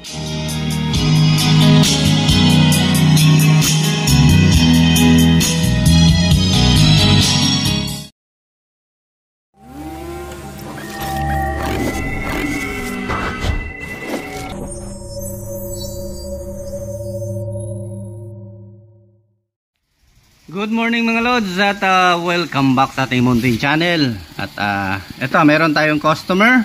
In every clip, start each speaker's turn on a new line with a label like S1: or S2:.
S1: Good morning mga lods at welcome back sa ating Mountain Channel. At ito, meron tayong customer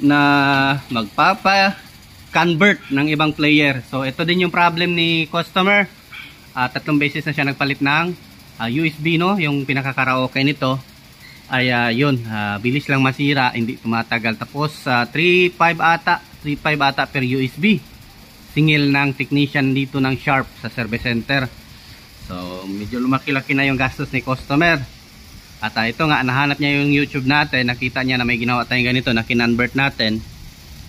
S1: na magpapa-convert ng ibang player. So ito din yung problem ni customer. 3 beses na siya nagpalit ng USB, no, yung pinaka-karaoke nito. Ay bilis lang masira, hindi tumatagal. Tapos 3.5 ata per USB. Singil ng technician dito ng Sharp sa service center. So medyo lumaki-laki na yung gastos ni customer. At ito nga, nahanap niya yung YouTube natin. Nakita niya na may ginawa tayong ganito na kinonvert natin.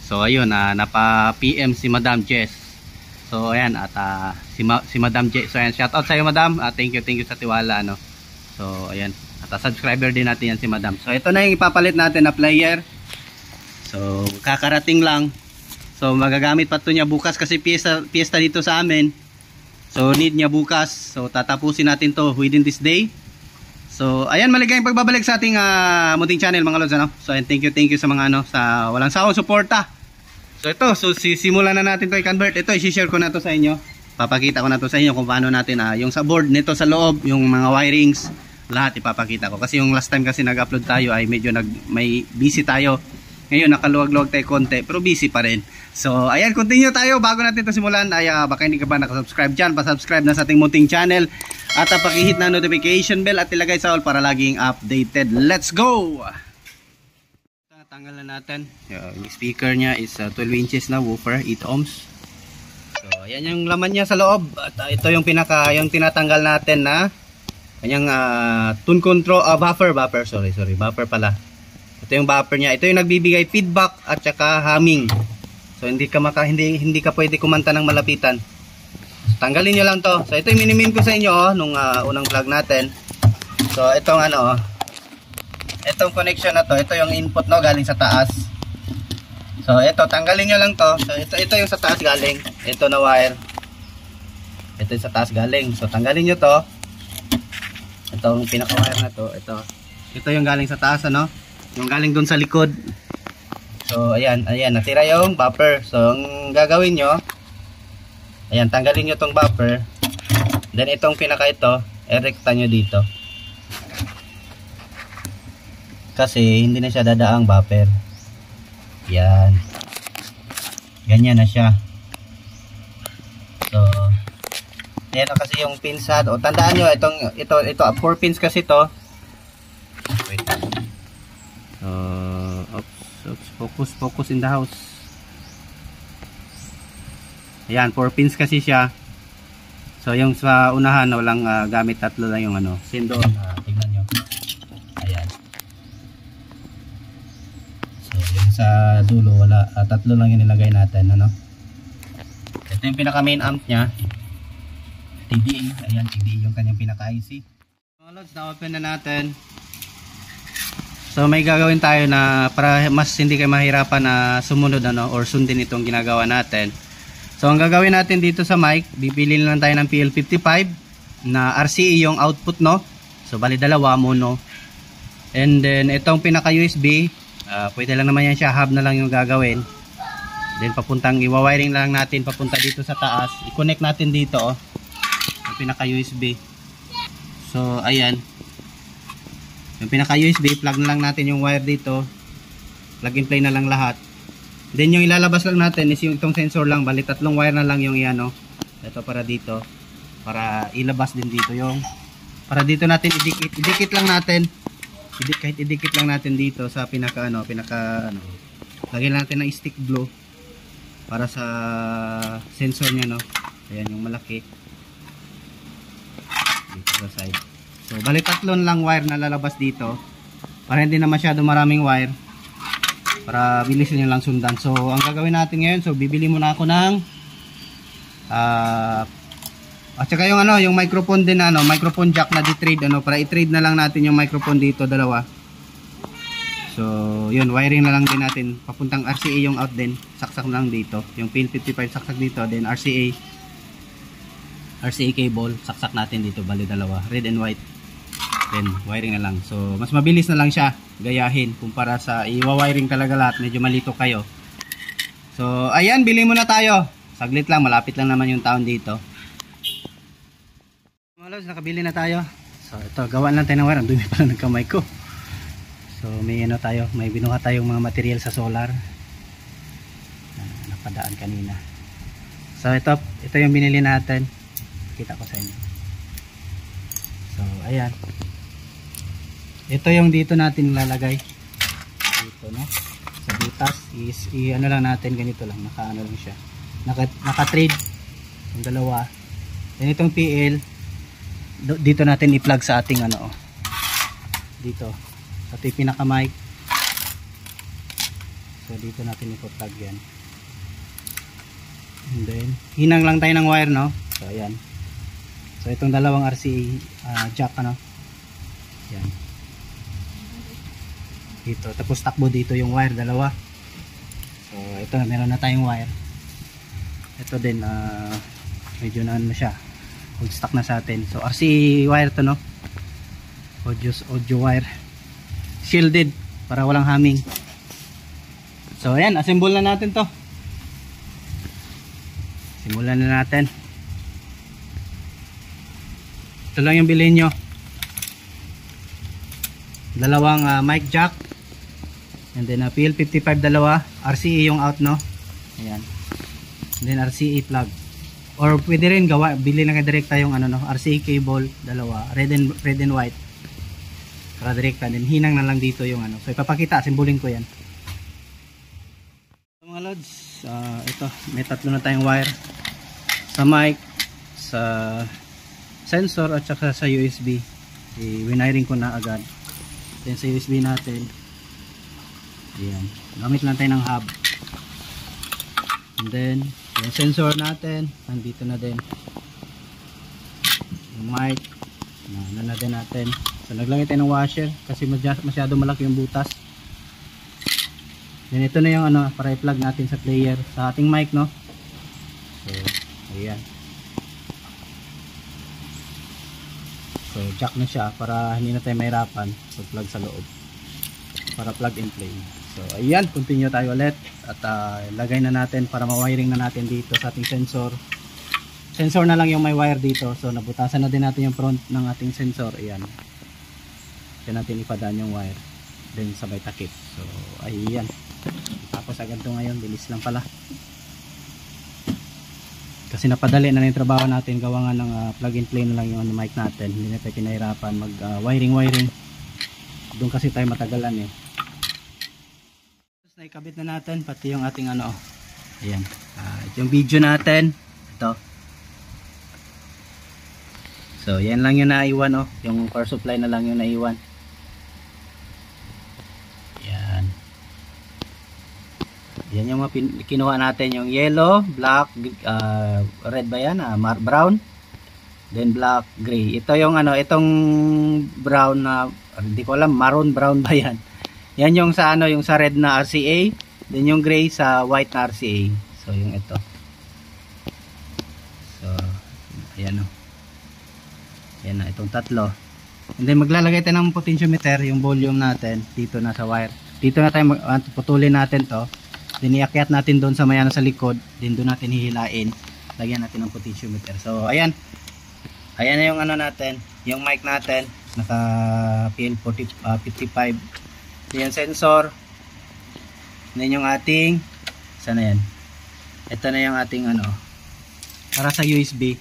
S1: So ayun, napa-PM si Madam Jess. So ayan, at si Madam Jess. So ayan, shoutout sa iyo Madam. Thank you sa tiwala, no. So ayan, at subscriber din natin yan si Madam. So ito na yung ipapalit natin na player. So kakarating lang. So magagamit pa ito niya bukas kasi piyesta dito sa amin. So need niya bukas. So tatapusin natin to within this day. So ayan, maligayang pagbabalik sa ating Mountain Channel mga lods, ano. So and thank you sa mga sa walang sawang suporta. So ito, simulan na natin to i-convert. Ito i-share ko na to sa inyo. Papakita ko na to sa inyo kung paano natin yung sa board nito sa loob, yung mga wirings, lahat ipapakita ko. Kasi yung last time kasi nag-upload tayo ay medyo may busy tayo. Ngayon nakaluwag-luwag tayo konti pero busy pa rin. So ayan, continue tayo. Bago natin ito simulan ay baka hindi ka pa nakasubscribe dyan, pasubscribe na sa ating Mountain Channel. At pakihit na notification bell at ilagay sa all para laging updated. Let's go! Tanggal na natin. Yung speaker niya is 12 inches na woofer, 8 ohms. So ayan yung laman niya sa loob. At ito yung yung tinatanggal natin na kanyang tune control, buffer buffer pala. Ito yung buffer niya. Ito yung nagbibigay feedback at saka humming. So hindi ka pwede kumanta ng malapitan. So, tanggalin niyo lang to. So ito yung minimin ko sa inyo nung unang vlog natin. So itong itong connection na to, ito yung input, no, galing sa taas. So ito, tanggalin niyo lang to. So ito yung sa taas galing. Ito na wire. Ito yung sa taas galing. So tanggalin niyo to. Itong pinaka-wire na to, ito yung galing sa taas, ano? Yung galing dun sa likod. So ayan, natira yung buffer. So ang gagawin nyo, ayan, tanggalin nyo tong buffer. Then itong pinaka erekta nyo dito. Kasi hindi na siya dadaang buffer. Yan. Ganyan na siya. So ayan na kasi yung pinsad. O tandaan nyo, ito 4 pins kasi to. Wait. Focus in the house. Ayan, 4 pins kasi siya. So yung sa unahan walang gamit, 3 lang yung sendo. Tingnan nyo. Ayan. So yung sa dulo wala, 3 lang yung nilagay natin, ano. Ito yung pinaka main amp nya. TDA. Ayan, TDA yung kanyang pinaka IC. Mga lods, na-open na natin. So may gagawin tayo na para mas hindi kayo mahirapan na sumunod or sundin itong ginagawa natin. So ang gagawin natin dito sa mic, bibili lang tayo ng PL55 na RCE yung output, no. So bali dalawa mono. And then itong pinaka USB, pwede lang naman yan siya, hub na lang yung gagawin. Then papuntang iwa-wiring lang natin papunta dito sa taas. I-connect natin dito, yung pinaka USB. So ayan. Yung pinaka USB, plug na lang natin yung wire dito. Plug and play na lang lahat. Then yung ilalabas lang natin is yung itong sensor lang. Bali 3 wire na lang yung ito para dito. Para ilabas din dito yung para dito natin idikit. Idikit lang natin. Kahit idikit lang natin dito sa pinaka lagyan natin ng stick glue para sa sensor niya, no. Ayan yung malaki. Dito sa side. So bali 3 lang wire na lalabas dito para hindi na masyado maraming wire, para bilis nyo lang sundan. So ang gagawin natin ngayon, so bibili muna ako ng at saka yung microphone din microphone jack na di-trade para i-trade na lang natin yung microphone dito, dalawa. So yun, wiring na lang din natin papuntang RCA yung out din, saksak na lang dito yung pin 55, saksak dito, then RCA cable saksak natin dito, bali dalawa, red and white, then wiring na lang. So mas mabilis na lang siya gayahin kumpara sa i-wiring talaga lahat, medyo malito kayo. So ayan, bili muna tayo, saglit lang, malapit lang naman yung town dito. Mga lods, nakabili na tayo. So ito, gawaan lang tayo ng wire, ang dumi pala ng kamay ko. So may ano tayo, may binuha tayong mga material sa solar napadaan kanina. So ito yung binili natin, kita ko sa inyo. So ayan, ito yung dito natin lalagay dito, no, sa butas. Ano lang natin, ganito lang, naka ano lang siya, naka thread yung dalawa. Then itong PL dito natin i-plug sa ating ano, dito sa ating pinaka mic. So dito natin i-plug yan, and then hinang lang tayo ng wire, no. So ayan, so itong dalawang RCA jack, ano, yan dito, tapos takbo dito yung wire, dalawa. So ito, meron na tayong wire. Ito din medyo na ano siya, hold stock na sa atin. So RCA wire to, no, audio wire, shielded para walang humming. So ayan, assemble na natin to. Simulan na natin. Ito lang yung bilhin nyo, dalawang mic jack, and then PL55 dalawa, RCA yung out, no, ayan, and then RCA plug, or pwede rin bili na direkta yung ano, no, RCA cable dalawa, red and white para direkta, then hinang na lang dito yung ano. So ipapakita, simbulin ko yan. So, mga lods, ito may tatlo na tayong wire sa mic, sa sensor at saka sa USB. I-wiring ko na agad. Then sa USB natin, ayan, gamit lang tayo ng hub. And then yung sensor natin nandito na din, yung mic na din natin. So naglagay tayo ng washer kasi masyado malaki yung butas. Then ito na yung ano, para i-plug natin sa player sa ating mic, no. So ayan, so jack na siya para hindi na tayo mahirapan pag-plug sa loob, para plug and play. So ayan, continue tayo ulit at lagay na natin para ma-wiring na natin dito sa ating sensor. Sensor na lang yung may wire dito. So nabutasan na din natin yung front ng ating sensor. Ayan, diyan natin ipadaan yung wire, then sabay takip. So ayan, tapos agad to ngayon, bilis lang pala kasi napadali na yung trabaho natin, gawa nga ng plug and play na lang yung mic natin, hindi na tayo kinahirapan mag wiring. Doon kasi tayo matagalan eh. Tapos naikabit na natin pati yung ating ano, ayan, yung video natin ito. So yan lang yung naiwan, oh, yung power supply na lang yung naiwan. Yan yung kinuha natin, yung yellow, black, red ba yan? Brown, then black, gray. Ito yung ano, itong brown na, hindi ko alam, maroon brown ba yan? Yan yung sa ano, yung sa red na RCA, then yung gray sa white na RCA. So yung ito. So ayan, o. Yan na, itong tatlo. And then maglalagay tayo ng potentiometer, yung volume natin dito na sa wire. Dito na tayo putulin natin to. Then iakyat natin doon sa mayano sa likod, din doon natin hihilain, lagyan natin ng potentiometer. So ayan, ayan na yung ano natin, yung mic natin, naka PL55. Yan sensor, then yung ating, sana yan, ito na yung ating ano, para sa USB,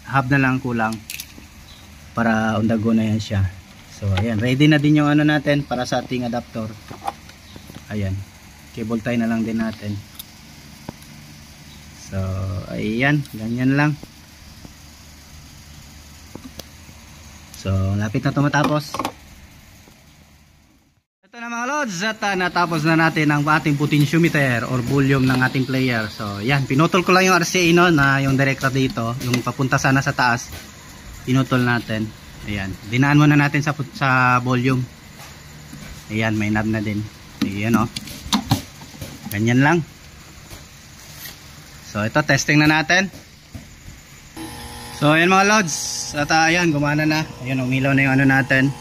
S1: hub na lang kulang para on the go na yan siya. So ayan, ready na din yung ano natin para sa ating adapter. Ayan, cable tie na lang din natin. So ayan, ganyan lang. So lapit na tumatapos. Ito na mga lods, at natapos na natin ang ating potentiometer or volume ng ating player. So yan, pinutol ko lang yung RCA, no, na yung direkta dito, yung papunta sana sa taas, pinutol natin. Ayan, dinaan muna natin sa volume. Ayan, may knob na din. Ayan o. Ganyan lang. So ito, testing na natin. So ayan mga lods. At ayan, gumana na. Ayan, umilaw na yung ano natin.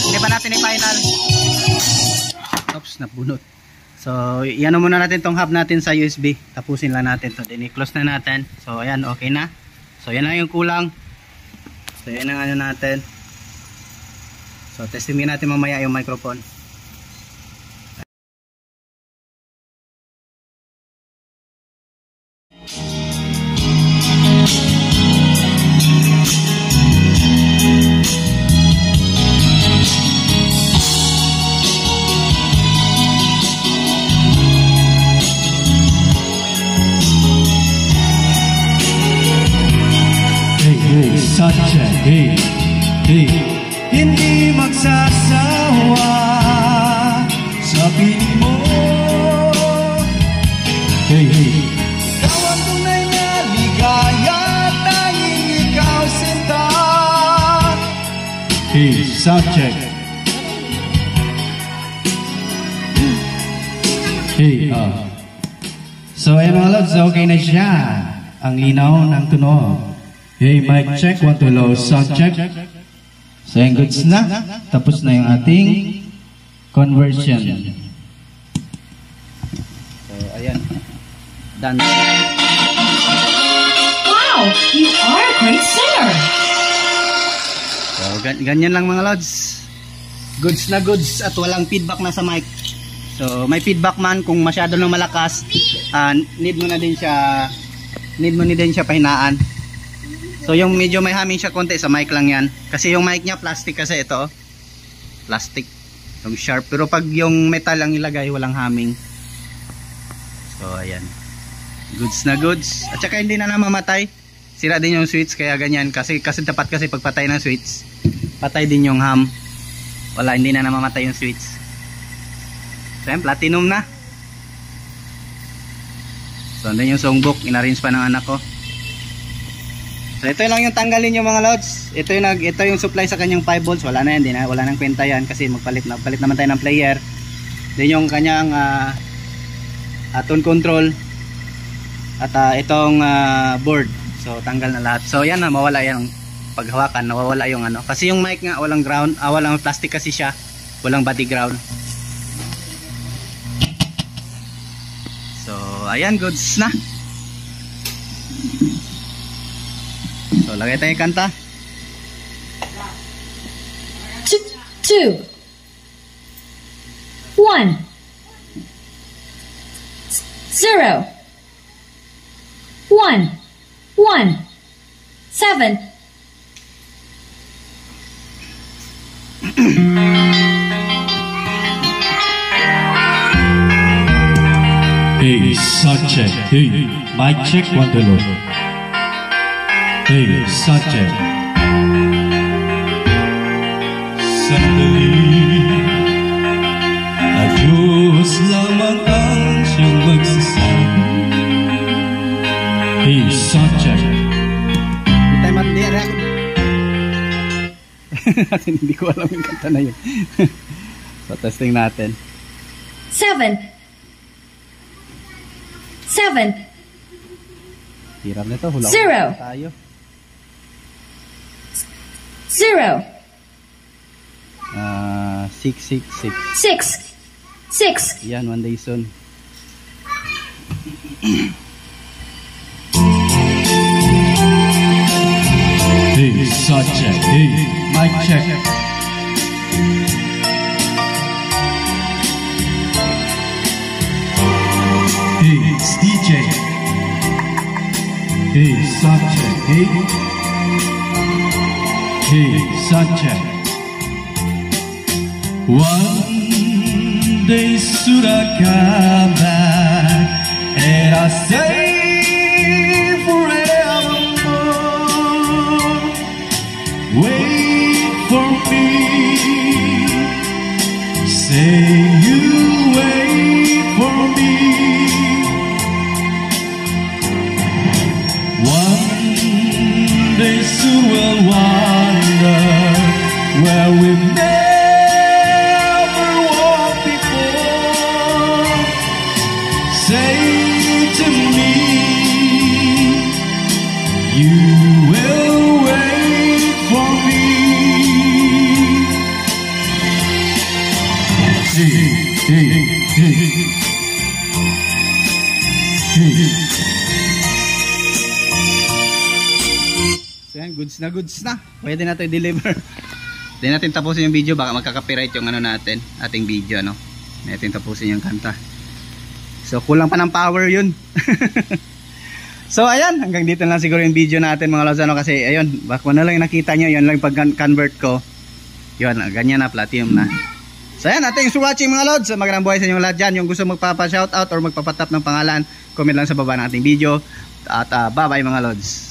S1: Hindi pa natin i-final. Oops, nabunot. So, iyan muna natin tong hub natin sa USB. Tapusin lang natin to. Then i-close na natin. So, ayan, okay na. So, yan lang yung kulang. So, yan ang ano natin. So, testingin natin mamaya yung microphone.
S2: Sunshine, hey, hey. Hindi magsasawa sa piling mo. Hey, hey. Ikaw ang tunay na ligaya, tanging ikaw sinta. Hey, sound check. Hey, so ayan mga lods, okay na siya. Ang linaw ng tunog. Hey, mic check, 1 to low, sound check. So, yung goods na. Tapos na yung ating conversion.
S1: So, ayan. Done.
S3: Wow, you are a great singer.
S1: So, ganyan lang mga lods. Goods na goods at walang feedback na sa mic. So, may feedback man kung masyado nang malakas, need mo na din siya pahinaan. So yung medyo may humming siya konti sa mic lang yan. Kasi yung mic niya plastic kasi ito. Plastic. Yung sharp. Pero pag yung metal ang ilagay walang humming. So ayan. Goods na goods. At saka hindi na namamatay. Sira din yung switch kaya ganyan. Kasi dapat kasi pagpatay ng switch patay din yung hum. Wala, hindi na namamatay yung switch. So ayan, platinum na. So andun yung songbook. Inarrange pa ng anak ko. So ito lang yung tanggalin yung mga loads. Ito yung supply sa kanyang 5 volts. Wala na yan, wala nang kwenta yan kasi magpalit naman tayo ng player. Then yung kanyang tone control at itong board. So tanggal na lahat. So yan na, mawala yung paghawakan, nawawala yung ano. Kasi yung mic nga walang ground, walang plastic kasi siya. Walang body ground. So ayan, goods na. So, lagay tayo kanta.
S3: 2, 1, 0, 1, 1, 7.
S2: Hey, sound check. Hey, mic check, 1 to low. Hey, sound check. Sandali, na Diyos lamang ang siyang magsasabi. Hey, sound check.
S1: Hindi tayo matdiyak. Hindi ko alam yung kanta na yun. So, testing natin.
S3: 7, 7,
S1: Hirap nito. Hula
S3: 0.
S1: tayo.
S3: 0,
S1: 666.
S3: 6, 6.
S1: Yan, one day soon.
S2: Hey, sound check. Hey, mic check. Hey, it's DJ. Hey, sound check. Hey. Hey, sound check. One day should I come back and I say forevermore. Wait for me. never walked before, say to me, you will wait for me.
S1: So yan, goods na. Pwede na ito i-deliver. Hindi natin tapusin yung video, baka magka-copyright yung ano natin, ating video, no? Hindi natin tapusin yung kanta. So kulang pa ng power yun. So ayan, hanggang dito lang siguro yung video natin mga lods, ano, kasi ayun, baka na lang yung nakita nyo, yun lang yung pag-convert ko. Yun, ganyan na, platinum na. So ayan, thanks for watching mga lods. Magandang buhay sa inyo lahat dyan. Yung gusto magpapa-shoutout or magpapatap ng pangalan, comment lang sa baba ng ating video. At bye bye mga lods.